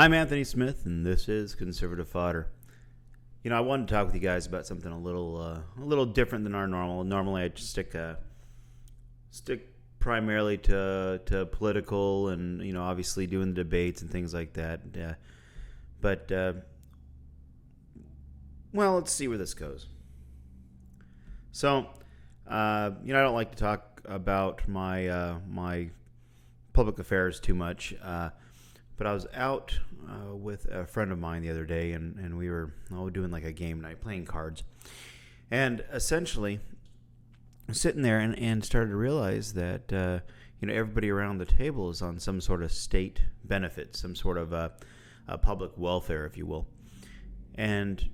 I'm Anthony Smith, and this is Conservative Fodder. I wanted to talk with you guys about something a little different than our normal. Normally, I just stick primarily to political, and obviously doing the debates and things like that. But let's see where this goes. So, I don't like to talk about my public affairs too much. But I was out with a friend of mine the other day, and we were doing like a game night, playing cards. And essentially, sitting there and started to realize that everybody around the table is on some sort of state benefit, some sort of a public welfare, if you will. And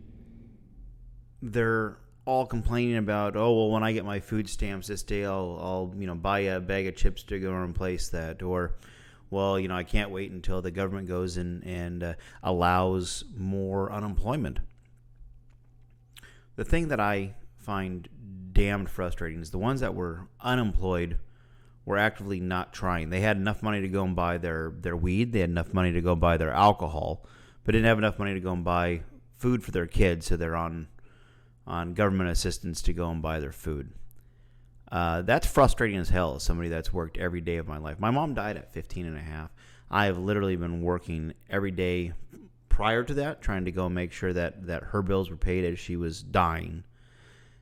they're all complaining about, when I get my food stamps this day, I'll buy a bag of chips to go and replace that, or I can't wait until the government goes and allows more unemployment. The thing that I find damned frustrating is the ones that were unemployed were actively not trying. They had enough money to go and buy their weed. They had enough money to go and buy their alcohol, but didn't have enough money to go and buy food for their kids, so they're on government assistance to go and buy their food. That's frustrating as hell as somebody that's worked every day of my life. My mom died at 15 and a half. I have literally been working every day prior to that, trying to go and make sure that her bills were paid as she was dying,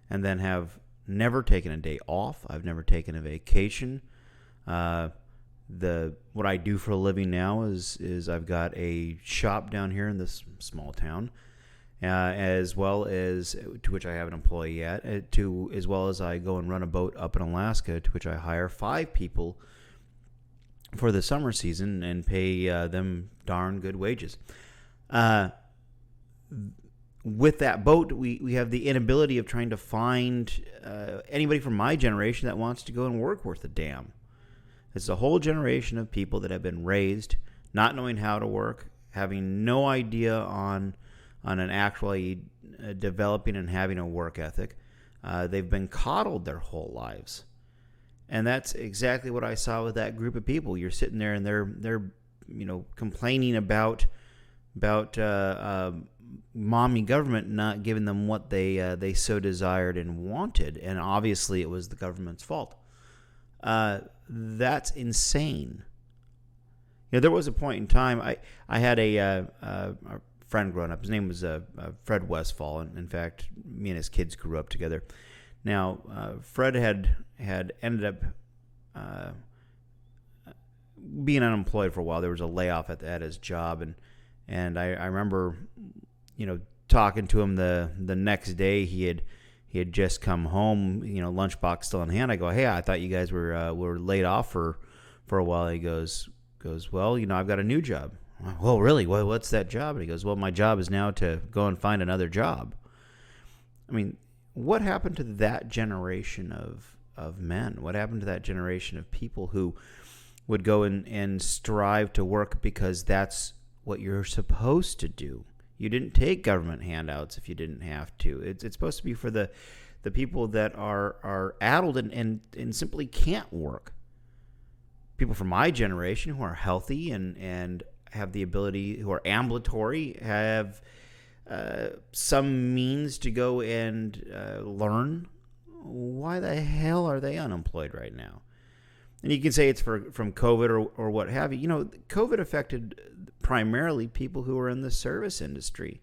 and then have never taken a day off. I've never taken a vacation. What I do for a living now is I've got a shop down here in this small town, as well as to which I have an employee at, as well as I go and run a boat up in Alaska, to which I hire 5 people for the summer season and pay them darn good wages. With that boat, we have the inability of trying to find anybody from my generation that wants to go and work worth a damn. It's a whole generation of people that have been raised not knowing how to work, having no idea on an actually developing and having a work ethic. They've been coddled their whole lives. And that's exactly what I saw with that group of people. You're sitting there and they're complaining about mommy government not giving them what they so desired and wanted, and obviously it was the government's fault. That's insane. There was a point in time I had a friend growing up. His name was Fred Westfall, and in fact, me and his kids grew up together. Now, Fred had ended up being unemployed for a while. There was a layoff at his job, and I remember, talking to him the next day. He had just come home, lunchbox still in hand. I go, "Hey, I thought you guys were laid off for a while." He goes, "Well, I've got a new job." "Well, really? What's that job?" And he goes, "Well, my job is now to go and find another job." I mean, what happened to that generation of men? What happened to that generation of people who would go and strive to work because that's what you're supposed to do? You didn't take government handouts if you didn't have to. It's supposed to be for the people that are addled and simply can't work. People from my generation who are healthy and have the ability, who are ambulatory, have some means to go and learn. Why the hell are they unemployed right now? And you can say it's from COVID or what have you. COVID affected primarily people who are in the service industry.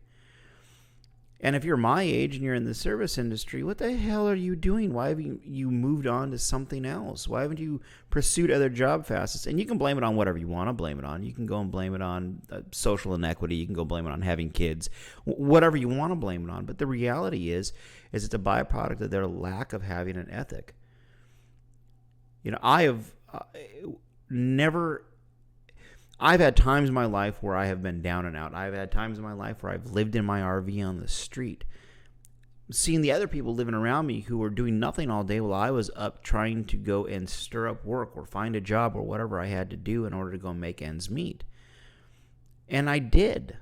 And if you're my age and you're in the service industry, what the hell are you doing? Why haven't you moved on to something else? Why haven't you pursued other job facets? And you can blame it on whatever you want to blame it on. You can go and blame it on social inequity. You can go blame it on having kids, whatever you want to blame it on. But the reality is it's a byproduct of their lack of having an ethic. I have I've had times in my life where I have been down and out. I've had times in my life where I've lived in my RV on the street, seeing the other people living around me who were doing nothing all day while I was up trying to go and stir up work or find a job or whatever I had to do in order to go and make ends meet. And I did.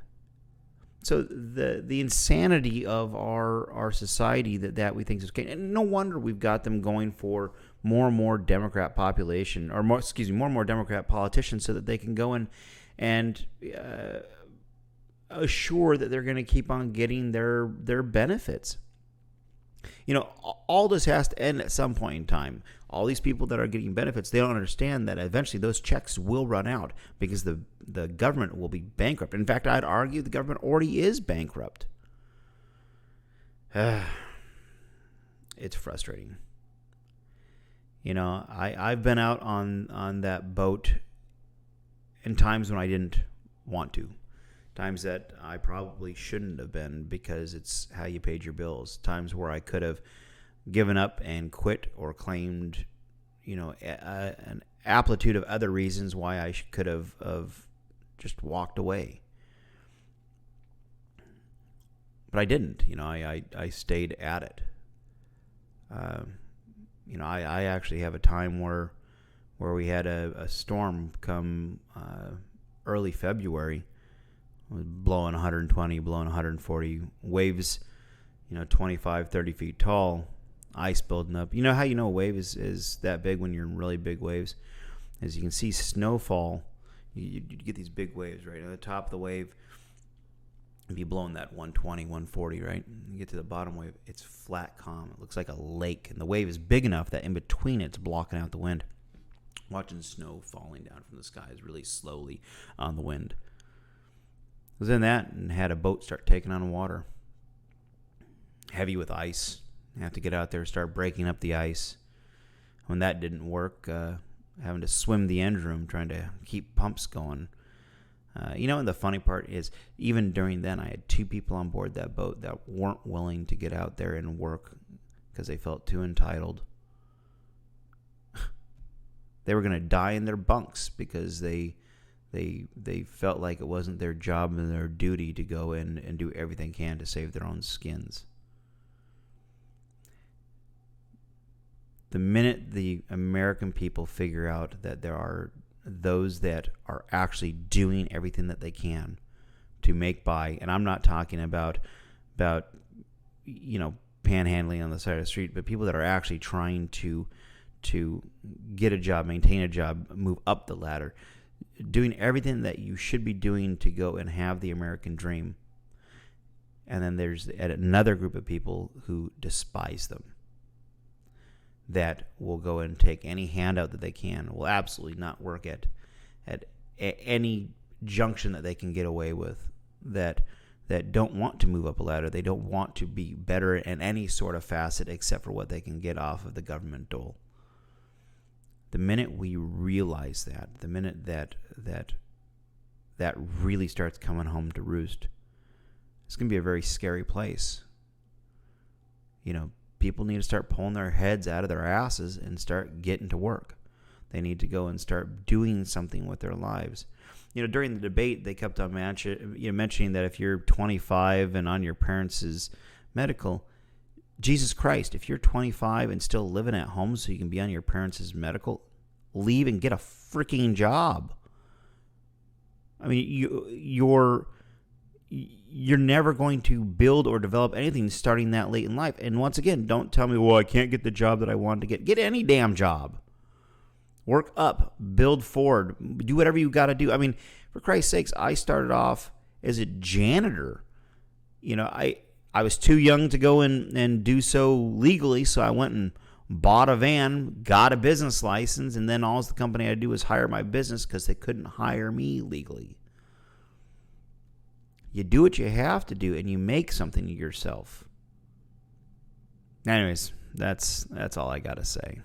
So the insanity of our society that we think is okay, and no wonder we've got them going for more and more Democrat population, or more and more Democrat politicians, so that they can go in and assured that they're going to keep on getting their benefits. All this has to end at some point in time. All these people that are getting benefits, they don't understand that eventually those checks will run out because the government will be bankrupt. In fact, I'd argue the government already is bankrupt. It's frustrating. I've been out on that boat in times when I didn't want to. Times that I probably shouldn't have been because it's how you paid your bills. Times where I could have given up and quit or claimed, an amplitude of other reasons why I could have just walked away. But I didn't. I stayed at it. I actually have a time where we had a storm come early February. It was blowing 120, blowing 140, waves, 25, 30 feet tall, ice building up. You know how a wave is that big when you're in really big waves? As you can see snowfall, you get these big waves, right? At the top of the wave, it'd be blowing that 120, 140, right? You get to the bottom wave, it's flat, calm. It looks like a lake, and the wave is big enough that in between it's blocking out the wind. Watching snow falling down from the skies really slowly on the wind. I was in that and had a boat start taking on water. Heavy with ice. You have to get out there, start breaking up the ice. When that didn't work, having to swim the engine room, trying to keep pumps going. And the funny part is, even during then, I had 2 people on board that boat that weren't willing to get out there and work because they felt too entitled. They were going to die in their bunks because they felt like it wasn't their job and their duty to go in and do everything they can to save their own skins. The minute the American people figure out that there are those that are actually doing everything that they can to make by, and I'm not talking about panhandling on the side of the street, but people that are actually trying to get a job, maintain a job, move up the ladder, doing everything that you should be doing to go and have the American dream. And then there's another group of people who despise them, that will go and take any handout that they can, will absolutely not work at any junction that they can get away with, that don't want to move up a ladder. They don't want to be better in any sort of facet except for what they can get off of the government dole. The minute we realize that, the minute that really starts coming home to roost, it's going to be a very scary place. People need to start pulling their heads out of their asses and start getting to work. They need to go and start doing something with their lives. During the debate, they kept on mentioning that if you're 25 and on your parents' medical, Jesus Christ, if you're 25 and still living at home so you can be on your parents' medical, leave and get a freaking job. I mean, you're never going to build or develop anything starting that late in life. And once again, don't tell me, well, I can't get the job that I wanted to get. Get any damn job. Work up, build forward, do whatever you got to do. I mean, for Christ's sakes, I started off as a janitor. I was too young to go and do so legally, so I went and bought a van, got a business license, and then all the company had to do was hire my business because they couldn't hire me legally. You do what you have to do, and you make something of yourself. Anyways, that's all I got to say.